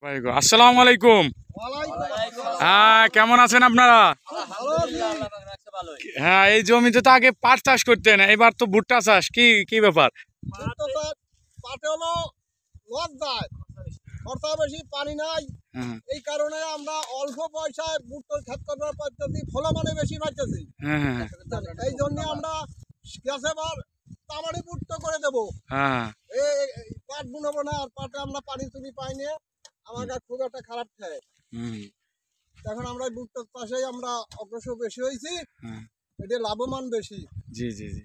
আসসালামু আলাইকুম। হ্যাঁ, কেমন আছেন আপনারা? হ্যাঁ, এই জমিতে তো আগে পাট চাষ করতেন, এবার তো ভুট্টা চাষ। কি কি ব্যাপার? খরচা বেশি, পানি নাই, এই কারণে আমরা অল্প পয়সায় ভুট্টার ক্ষেত করার পদ্ধতি ফলমানে বেশি পাইতেছি। এই জন্য আমরা গ্যাসেবার তামারি ভুট্টা করে দেবো। পাট বুনবো না, আর পাটে আমরা পানি তুলি পাই না, আমার কাছে খুব একটা খারাপ খায়। এখন আমরা ভুট্টার চাষে আমরা অগ্রসর বেশি হয়েছি, এটা লাভবান বেশি। জি জি জি,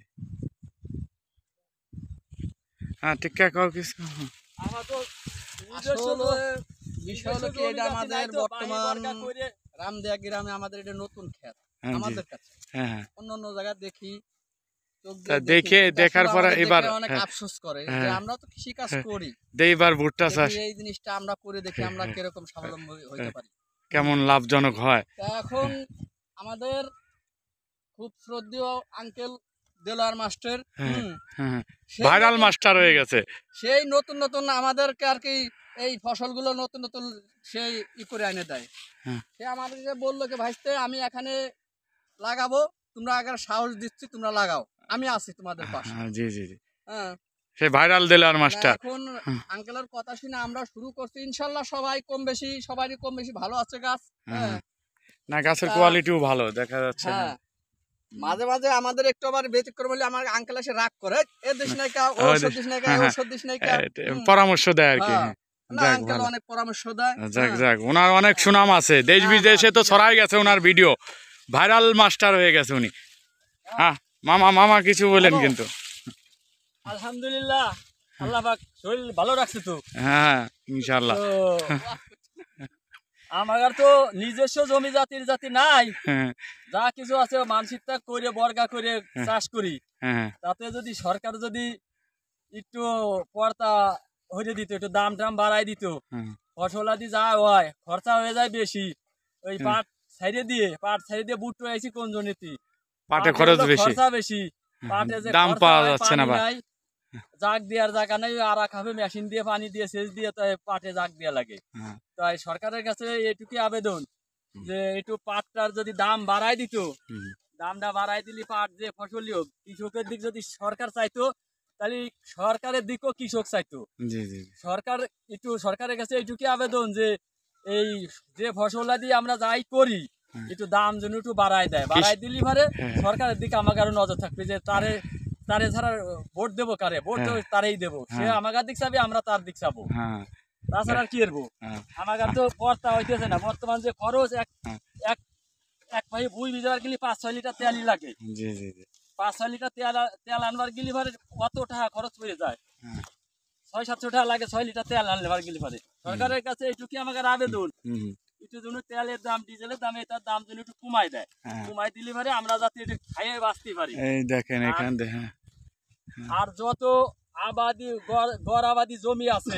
হ্যাঁ ঠিক আছে। আমাদের বর্তমান রামদিয়া গ্রামে আমাদের এটা নতুন ক্ষেত। আমাদের কাছে অন্য জায়গায় দেখি, দেখে দেখার পরে এবার অনেক আফসোস করে যে আমরা তো কৃষি কাজ করি, এইবার ভুট্টা চাষ এই জিনিসটা আমরা করে দেখি আমরা কিরকম স্বাবলম্বী হইতে পারি, কেমন লাভজনক হয়। এখন আমাদের খুব শ্রদ্ধেয় uncle Delwar master, viral master হয়ে গেছে, সেই নতুন নতুন আমাদেরকে আর কি এই ফসলগুলো নতুন নতুন সেই করে এনে দেয়। সে আমাদেরকে বললো কি ভাইস্তে আমি এখানে লাগাবো, তোমরা আগে সাহস দিচ্ছি, তোমরা লাগাও, আমি আছি তোমাদের পাশে। জি জি জি, সে ভাইরাল দেলোয়ার মাস্টার। এখন আঙ্কেলের কথা শুনে আমরা শুরু করছি, ইনশাল্লাহ সবাই কম বেশি, সবারই কম বেশি ভালো আছে গাছ। না, গাছের কোয়ালিটিও ভালো দেখা যাচ্ছে। মাঝে মাঝে আমাদের একটু আবার ব্যতিক্রম হলে আমার আঙ্কেল এসে রাগ করে, এ দিস নাই কা, ঔষধ দিস নাই কা, ঔষধ দিস নাই কা, পরামর্শ দেয় আর কি। অনেক পরামর্শ দেয়। যাক যাক, ওনার অনেক সুনাম আছে, দেশ বিদেশে তো ছড়াই গেছে ওনার ভিডিও, ভাইরাল মাস্টার হয়ে গেছে উনি। হ্যাঁ মামা, মামা কিছু বলেন কিন্তু। আলহামদুলিল্লাহ, আল্লাহ পাক শরীর ভালো রাখছে তো। হ্যাঁ ইনশাআল্লাহ। আমার তো নিজস্ব জমি জাতি নাই, যা কিছু আছে মানসিকতা করে বর্গা করে চাষ করি। তাতে যদি সরকার যদি একটু পর্দা হয়ে দিত, একটু দাম টাম বাড়াই দিত, ফসল আদি যা হয় খরচা হয়ে যায় বেশি। ওই পাট ছাইড়ে দিয়ে বুট আইছি কোন জমিতে, পাটে খরচ বেশি, খরচা বেশি, পাটে যে দাম পাওয়া যাচ্ছে না, জাগ দেওয়ার জায়গা নাই, আরা খাবে মেশিন দিয়ে পানি দিয়ে সেচ দিয়ে, তাই পাটে জাগ দেওয়া লাগে। তাই সরকারের কাছে এটুকুই আবেদন যে একটু পাটটার যদি দাম বাড়াই দিত, দামটা বাড়াই দিলে পাট যে ফসলীয় কৃষকের দিক যদি সরকার চাইতো, তাহলে সরকারের দিকও কৃষক চাইতো। সরকারের কাছে এইটুকুই আবেদন যে এই যে ফসলা দিয়ে আমরা যাই করি, একটু দাম যেন একটু বাড়াই দেয়, বাড়াই দিলি পারে সরকারের দিকে আমাকে আরো নজর থাকবে যে তারে ছাড়া ভোট দেবো কারে, ভোট তারেই দেবো, সে আমাকে দিক চাবে, আমরা তার দিক চাবো, তাছাড়া আর কি করবো। আমার তো পর্তা হইতেছে না, বর্তমান যে খরচ এক ভাই বুই ভিজাবার গেলে 5-6 লিটার তেলই লাগে। 5-6 লিটার তেল আনবার গেলে পরে কত টাকা খরচ পড়ে যায়, 600-700 টাকা লাগে 6 লিটার তেল আনবার গেলে পরে। সরকারের কাছে এইটুকুই আমাকে আবেদন, একটু জন্য তেলের দাম, ডিজেলের দাম, এটার দাম যেন একটু কমাই দেয়, কমাই দিলে পরে আমরা যাতে এটা খাইয়ে বাঁচতে পারি। এই দেখেন এখান দেখেন, আর যত আবাদি গড় আবাদি জমি আছে,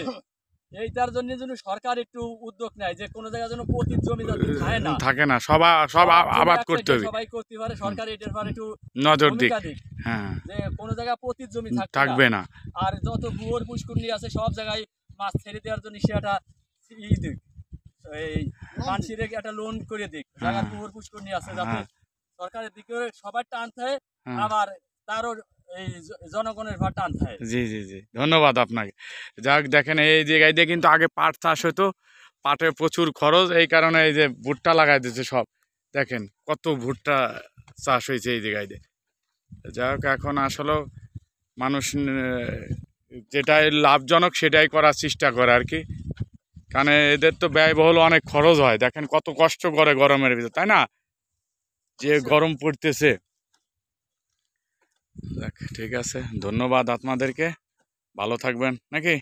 এইটার জন্য যেন সরকার একটু উদ্যোগ নেয় যে কোনো জায়গায় যেন পতিত জমি থাকে না, সব আবাদ করতে হবে, সবাই করতে পারে। সরকার এটার পর একটু নজর দিক, যে কোনো জায়গায় পতিত জমি থাকবে না। আর যত পুকুর পুষ্করণী আছে সব জায়গায় মাছ ছেড়ে দেওয়ার জন্য সেটা এই মানুষের একটা লোন করে দিক, জায়গায় পুকুর পুষ্করণী আছে, যাতে সরকারের দিকে সবার টানতে হয়, আবার তারও এই জনগণের ভার টানতে হয়। জি জি জি, ধন্যবাদ আপনাকে। যাক দেখেন, এই জায়গায় দিয়ে কিন্তু আগে পাট চাষ হতো, পাটে প্রচুর খরচ, এই কারণে এই যে ভুট্টা লাগাই দিচ্ছে সব, দেখেন কত ভুট্টা চাষ হয়েছে এই জায়গায় দিয়ে। যাক, এখন আসলে মানুষ যেটাই লাভজনক সেটাই করার চেষ্টা করে আর কি, কারণ এদের তো ব্যয়বহুল অনেক খরচ হয়, দেখেন কত কষ্ট করে গরমের ভিতর, তাই না, যে গরম পড়তেছে। ঠিক আছে, ধন্যবাদ আপনাদেরকে, ভালো থাকবেন নাকি।